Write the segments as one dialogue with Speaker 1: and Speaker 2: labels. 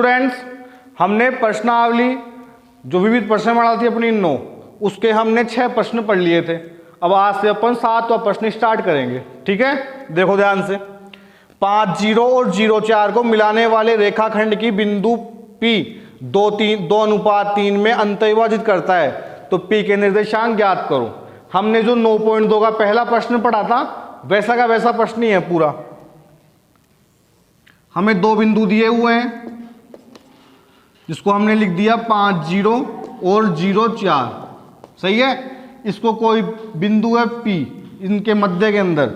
Speaker 1: Students, हमने प्रश्नावली जो विविध प्रश्नमाला थी अपनी 9, उसके हमने 6 प्रश्न पढ़ लिए थे। अब आज से अपन 7वां प्रश्न स्टार्ट करेंगे। ठीक है, देखो ध्यान से। 5 0 और 0 4 को मिलाने वाले रेखाखंड की बिंदु P 2:3 में अंतर्विभाजित करता है, तो P के निर्देशांक ज्ञात करो। हमने जो 9.2 का पहला प्रश्न पढ़ा था वैसा का वैसा प्रश्न ही है पूरा। हमें 2 बिंदु दिए हुए हैं जिसको हमने लिख दिया 5 0 और 0 4। सही है, इसको कोई बिंदु है P इनके मध्य के अंदर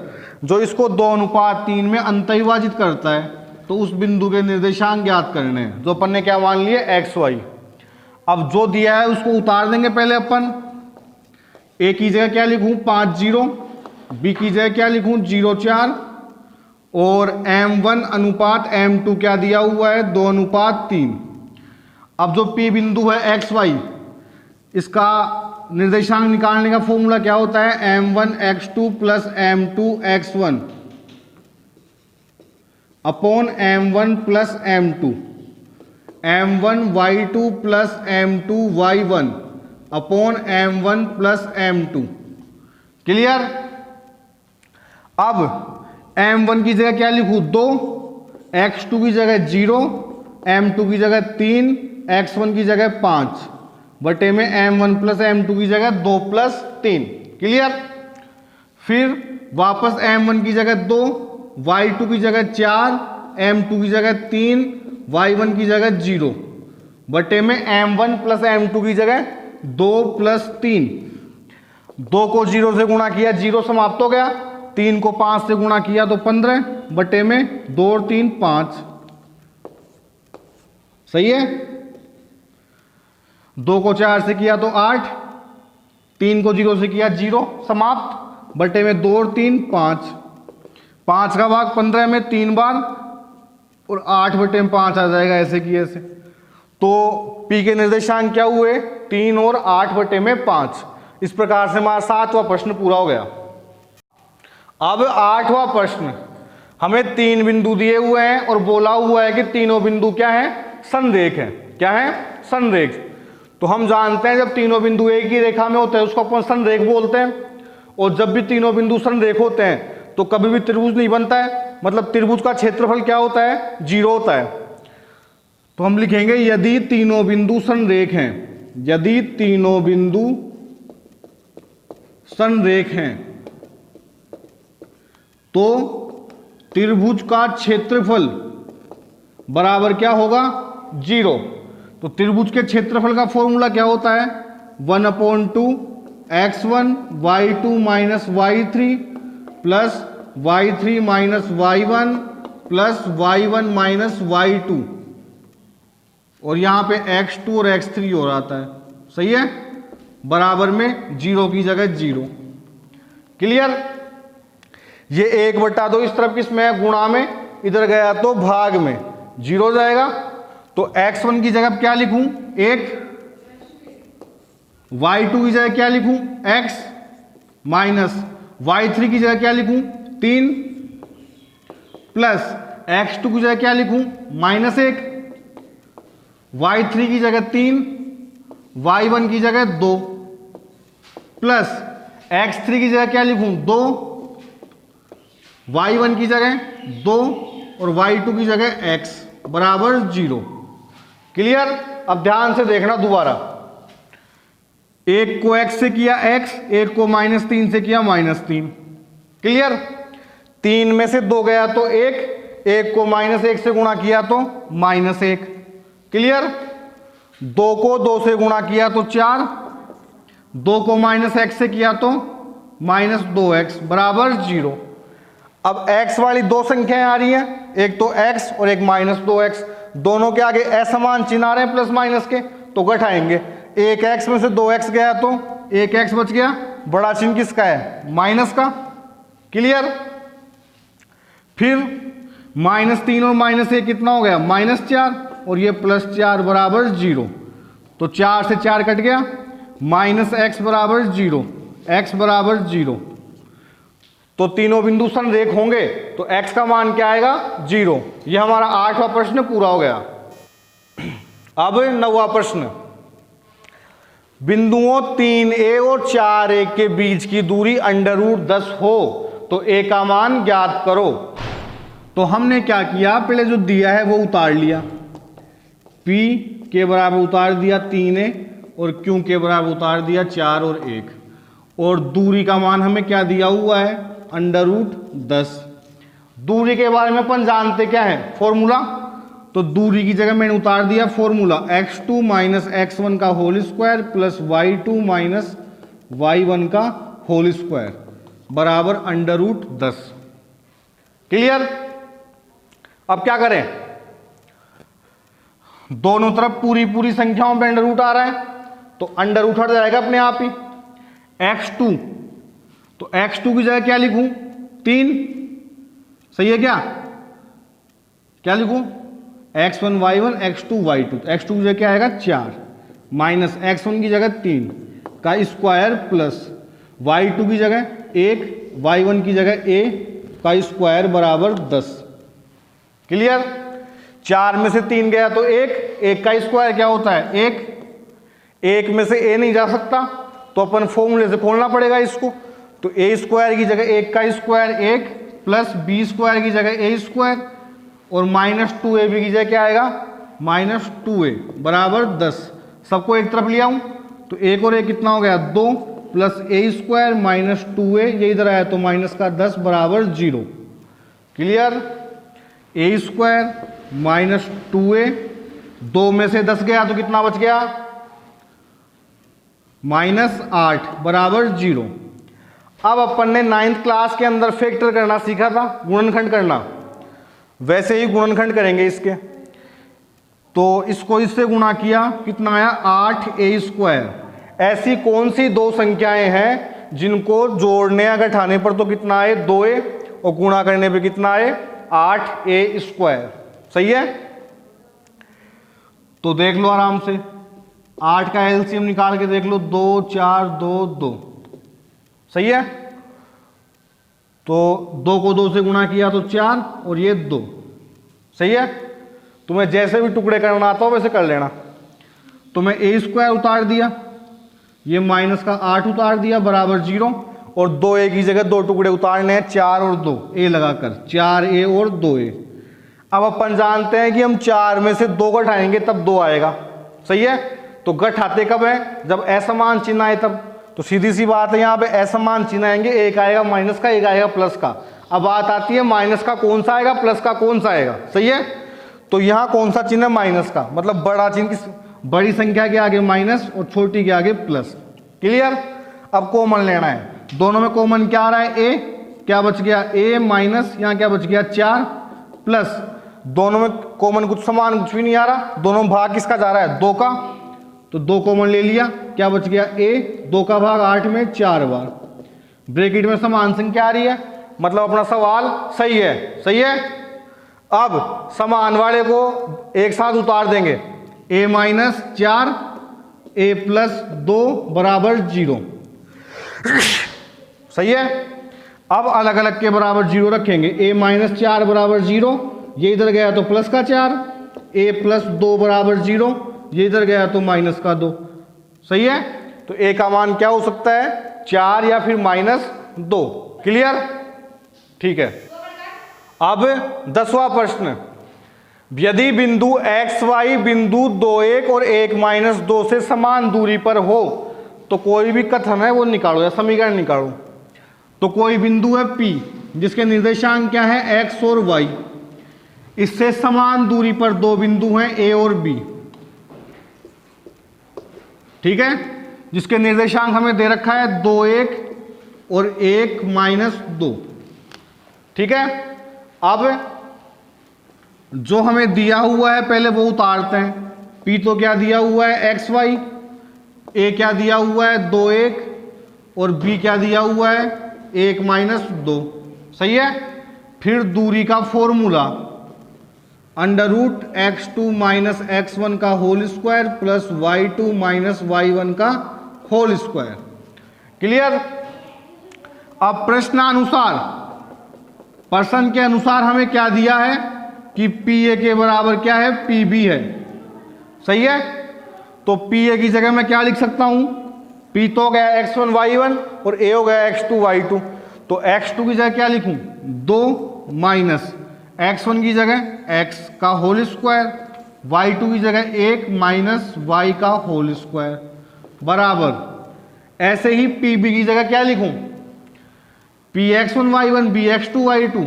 Speaker 1: जो इसको 2:3 में अंतर्विभाजित करता है, तो उस बिंदु के निर्देशांक ज्ञात करने हैं, जो अपन ने क्या मान लिए x y। अब जो दिया है उसको उतार देंगे पहले अपन। a की जगह क्या लिखूं 5 0, b की जगह क्या लिखूं 0 4, और m1 अनुपात m2 क्या दिया हुआ है 2:3। अब जो P बिंदु है x y, इसका निर्देशांक निकालने का फॉर्मूला क्या होता है m1 x2 plus m2 x1 upon m1 plus m2, m1 y2 plus m2 y1 upon m1 plus m2। Clear. अब m1 की जगह क्या लिखूं 2, x2 की जगह 0, m2 की जगह 3, x1 की जगह 5 बटे में m1 प्लस m2 की जगह 2 प्लस 3। क्लियर। फिर वापस m1 की जगह 2, y2 की जगह 4, m2 की जगह 3, y1 की जगह 0 बटे में m1 प्लस m2 की जगह 2 प्लस 3। 2 को 0 से गुणा किया 0 समाप्त हो गया, 3 को 5 से गुणा किया तो 15 बटे में 2 और 3 5। सही है। 2 को 4 से किया तो 8, 3 को 0 से किया 0 समाप्त बटे में 2 और 3 5। 5 का भाग 15 में 3 बार और 8 बटे में 5 आ जाएगा ऐसे की ऐसे। तो P के निर्देशांक क्या हुए 3 और 8 बटे में 5। इस प्रकार से हमारा 7वां प्रश्न पूरा हो गया। अब 8वां प्रश्न, हमें 3 बिंदु दिए हुए हैं और बोला हुआ है कि तीनों बिंदु क्या है संरेख है। क्या है संरेख। तो हम जानते हैं जब तीनों बिंदु एक ही रेखा में होते हैं उसको अपन संरेख बोलते हैं, और जब भी तीनों बिंदु संरेख होते हैं तो कभी भी त्रिभुज नहीं बनता है, मतलब त्रिभुज का क्षेत्रफल क्या होता है 0 होता है। तो हम लिखेंगे यदि तीनों बिंदु संरेख हैं, यदि तीनों बिंदु संरेख हैं तो त्रिभुज का क्षेत्रफल बराबर क्या होगा 0। तो त्रिभुज के क्षेत्रफल का फॉर्मूला क्या होता है 1/2 x1 y2 minus y3 plus y3 minus y1 plus y1 minus y2, और यहां पे x2 और x3 हो जाता है। सही है, बराबर में 0 की जगह 0। क्लियर। ये 1/2 इस तरफ किसमें है गुणा में, इधर गया तो भाग में 0 जाएगा। तो x1 की जगह क्या लिखूं 1, y2 की जगह क्या लिखूं x, माइनस y3 की जगह क्या लिखूं 3, प्लस x2 की जगह क्या लिखूं -1, y3 की जगह 3, y1 की जगह 2, प्लस x3 की जगह क्या लिखूं 2, y1 की जगह 2 और y2 की जगह x बराबर 0। क्लियर। अब ध्यान से देखना दोबारा, एक को x से किया x, एक को -3 से किया -3। क्लियर। 3 में से 2 गया तो 1, एक को -1 से गुणा किया तो -1। क्लियर। 2 को 2 से गुणा किया तो 4, 2 को -x से किया तो -2x बराबर 0। अब x वाली 2 संख्याएं आ रही हैं, एक तो x और एक -2x, दोनों के आगे असमान चिन्ह आ रहे हैं प्लस माइनस के, तो घटाएंगे। एक x में से 2x गया तो एक x बच गया, बड़ा चिन्ह किसका है माइनस का। क्लियर। फिर -3 और -1 कितना हो गया -4, और ये +4 बराबर 0। तो 4 से 4 कट गया, -x बराबर 0, x बराबर 0। तो तीनों बिंदु संरेख होंगे तो x का मान क्या आएगा 0। यह हमारा 8वां प्रश्न पूरा हो गया। अब 9वां प्रश्न, बिंदुओं 3a और 4a के बीच की दूरी √10 हो तो a का मान ज्ञात करो। तो हमने क्या किया, पहले जो दिया है वो उतार लिया, p के बराबर उतार दिया 3a और q के बराबर उतार दिया 4 और 1, और दूरी का मान हमें क्या दिया हुआ है, √10। दूरी के बारे में अपन जानते क्या है, फॉर्मूला, तो दूरी की जगह मैंने उतार दिया फॉर्मूला x2 माइनस x1 का whole square plus y2 minus y1 का होल स्क्वायर बराबर √10। क्लियर। अब क्या करें, दोनों तरफ पूरी संख्याओं में अंडर रूट आ रहा है तो अंडर रूट हट जाएगा अपने आप ही। x2, तो x2 की जगह क्या लिखूं, 3, सही है क्या लिखूं, x1 y1 x2 y2, x2 की जगह क्या आएगा 4 माइनस x1 की जगह 3 का स्क्वायर प्लस y2 की जगह 1 y1 की जगह a का स्क्वायर बराबर 10। क्लियर। 4 में से 3 गया तो 1 का स्क्वायर क्या होता है 1 में से a नहीं जा सकता तो अपन फॉर्मूले से खोलना पड़ेगा इसको, तो a स्क्वायर की जगह 1 का स्क्वायर 1 प्लस b स्क्वायर की जगह a स्क्वायर और माइनस 2ab की जगह क्या आएगा -2a बराबर 10। सबको एक तरफ ले आऊं तो 1 और 1 कितना हो गया 2 plus a square minus 2a, ये इधर आया तो माइनस का 10 बराबर 0। Clear. a square minus 2a, 2 में से 10 गया तो कितना बच गया -8 बराबर 0। अब अपन ने 9th क्लास के अंदर फैक्टर करना सीखा था, गुणनखंड करना, वैसे ही गुणनखंड करेंगे इसके। तो इसको इससे गुणा किया, कितना आया 8a स्क्वायर। ऐसी कौन सी दो संख्याएं हैं जिनको जोड़ने या घटाने पर तो कितना आए 2a और गुणा करने पे कितना आए 8a स्क्वायर, सही है। तो देख लो आराम से, 8 का एलसीएम निकाल के देख लो, 2 4 2 2, सही है। तो 2 को 2 से गुणा किया तो 4 और ये 2, सही है। तुम्हें जैसे भी टुकड़े करना आता हो वैसे कर लेना। तो मैं a स्क्वायर उतार दिया, ये माइनस का 8 उतार दिया बराबर 0, और 2a की जगह 2 टुकड़े उतारने हैं 4 और 2 a लगाकर, 4a और 2a। अब अपन जानते हैं कि हम 4 में से 2 घटाएंगे तब 2 आएगा, सही है। तो घटाते कब है, जब असमान चिन्ह आए तब। तो सीधी सी बात है, यहाँ पे असमान चिन्ह आएंगे, एक आएगा माइनस का, एक आएगा प्लस का। अब बात आती है माइनस का कौन सा आएगा, प्लस का कौन सा आएगा, सही है। तो यहाँ कौन सा चिन्ह है माइनस का, मतलब बड़ा चिन्ह किस, बड़ी संख्या के आगे माइनस और छोटी के आगे प्लस। क्लियर। अब कॉमन लेना है, दोनों में कॉमन क्या आ रहा है a, क्या बच गया a माइनस, यहाँ क्या बच गया 4 प्लस, दोनों में कॉमन कुछ समान कुछ भी नहीं आ रहा, दोनों में भाग किसका जा रहा है 2 का, तो 2 कॉमन ले लिया, क्या बच गया a, 2 का भाग 8 में 4 बार, ब्रैकेट में समान संख्या आ रही है, मतलब अपना सवाल सही है, सही है। अब समान वाले को एक साथ उतार देंगे, a माइनस 4 a प्लस 2 बराबर 0, सही है। अब अलग अलग के बराबर 0 रखेंगे, a माइनस 4 बराबर 0, ये इधर गया तो प्लस का 4, a प्लस 2 बराबर 0, ये इधर गया तो माइनस का 2, सही है। तो a का मान क्या हो सकता है 4 या फिर -2। क्लियर, ठीक है। अब 10वां प्रश्न, यदि बिंदु x y बिंदु 2 1 और 1 -2 से समान दूरी पर हो तो कोई भी कथन है वो निकालो या समीकरण निकालो। तो कोई बिंदु है P जिसके निर्देशांक क्या है x और y, इससे समान दूरी पर दो बिंदु हैं A और B, ठीक है, जिसके निर्देशांक हमें दे रखा है 2 1 और 1 -2, ठीक है। अब जो हमें दिया हुआ है पहले वो उतारते हैं। P तो क्या दिया हुआ है x y, A क्या दिया हुआ है 2 1 और B क्या दिया हुआ है 1 -2, सही है। फिर दूरी का फॉर्मूला √x2 माइनस x1 का whole square plus y2 minus y1 का होल स्क्वायर। क्लियर। अब प्रश्न के अनुसार हमें क्या दिया है कि PA के बराबर क्या है PB है, सही है। तो पी ए की जगह मैं क्या लिख सकता हूं, पी तो हो गया x1 y1 और ए हो गया x2 y2। तो x2 की जगह क्या लिखूं, 2 माइनस x1 की जगह x का होल स्क्वायर, y2 की जगह 1 माइनस y का होल स्क्वायर बराबर। ऐसे ही pb की जगह क्या लिखूं, px1 y1 bx2 y2।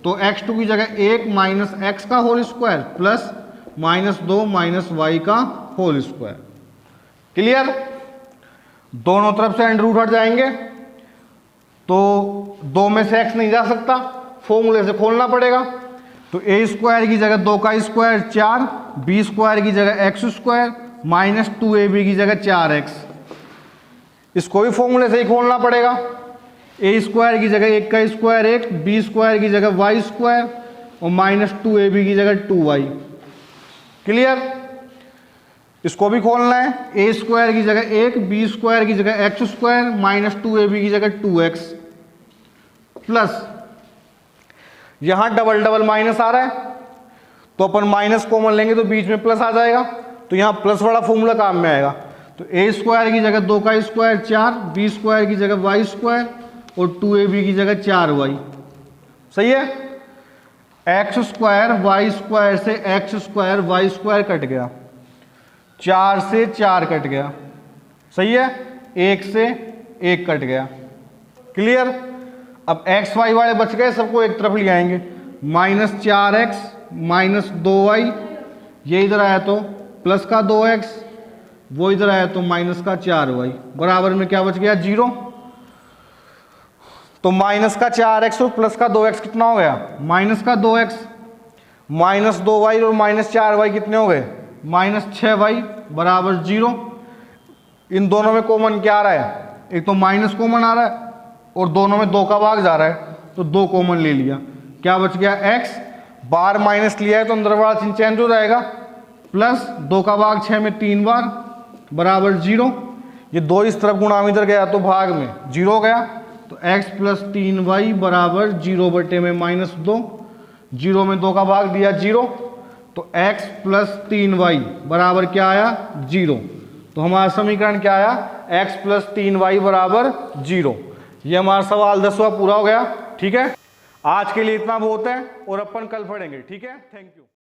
Speaker 1: तो x2 की जगह 1 माइनस x का whole square plus minus 2 minus y का होल स्क्वायर। क्लियर। दोनों तरफ से अंडर रूट हट जाएंगे तो 2 में से x नहीं जा सकता, फॉर्मूले से खोलना पड़ेगा। तो ए स्क्वायर की जगह 2 का स्क्वायर 4, बी स्क्वायर की जगह एक्स स्क्वायर माइनस 2ab की जगह 4x। इसको भी फॉर्मूले से ही खोलना पड़ेगा। ए स्क्वायर की जगह 1 का स्क्वायर 1, बी स्क्वायर की जगह वाई स्क्वायर और माइनस 2ab की जगह 2y। क्लियर। इसको भी खोलना है, ए स्क्वायर की जगह 1, बी स्क्वायर की जगह एक्स स्क्वायर माइनस 2ab की जगह 2x प्लस यहां डबल डबल माइनस आ रहा है तो अपन माइनस कॉमन लेंगे तो बीच में प्लस आ जाएगा, तो यहां प्लस वाला फॉर्मूला काम में आएगा। तो ए स्क्वायर की जगह 2 का स्क्वायर 4, बी स्क्वायर की जगह वाई स्क्वायर और 2ab की जगह 4y। सही है। एक्स स्क्वायर वाई स्क्वायर से x square y square cut गया, 4 से 4 कट गया। सही है। 1 से 1 कट गया। क्लियर। अब एक्स वाई वाले बच गए, सबको एक तरफ ले आएंगे, माइनस 4x माइनस 2y, ये इधर आया तो प्लस का 2x, वो इधर आया तो माइनस का 4y बराबर में क्या बच गया 0। तो माइनस का 4x और प्लस का 2x कितना हो गया, माइनस का 2x, माइनस 2y और माइनस 4y कितने हो गए, माइनस 6y बराबर 0। इन दोनों में कॉमन क्या आ रहा है, एक तो माइनस कॉमन आ रहा है और दोनों में 2 का भाग जा रहा है, तो 2 कॉमन ले लिया, क्या बच गया x, बार माइनस लिया है तो अंदर वाला चिन्ह चेंज हो जाएगा, प्लस 2 का भाग 6 में 3 बार बराबर 0। ये 2 इस तरफ गुणा में इधर गया तो भाग में 0 हो गया, तो x प्लस 3y बराबर 0 बटे में माइनस 2, 0 में 2 का भाग दिया 0, तो x प्लस 3y बराबर क्या आया 0। तो हमारा समीकरण क्या आया, x प्लस 3y बराबर 0। ये हमारा सवाल 10वां पूरा हो गया। ठीक है, आज के लिए इतना बहुत है और अपन कल पढ़ेंगे। ठीक है, थैंक यू।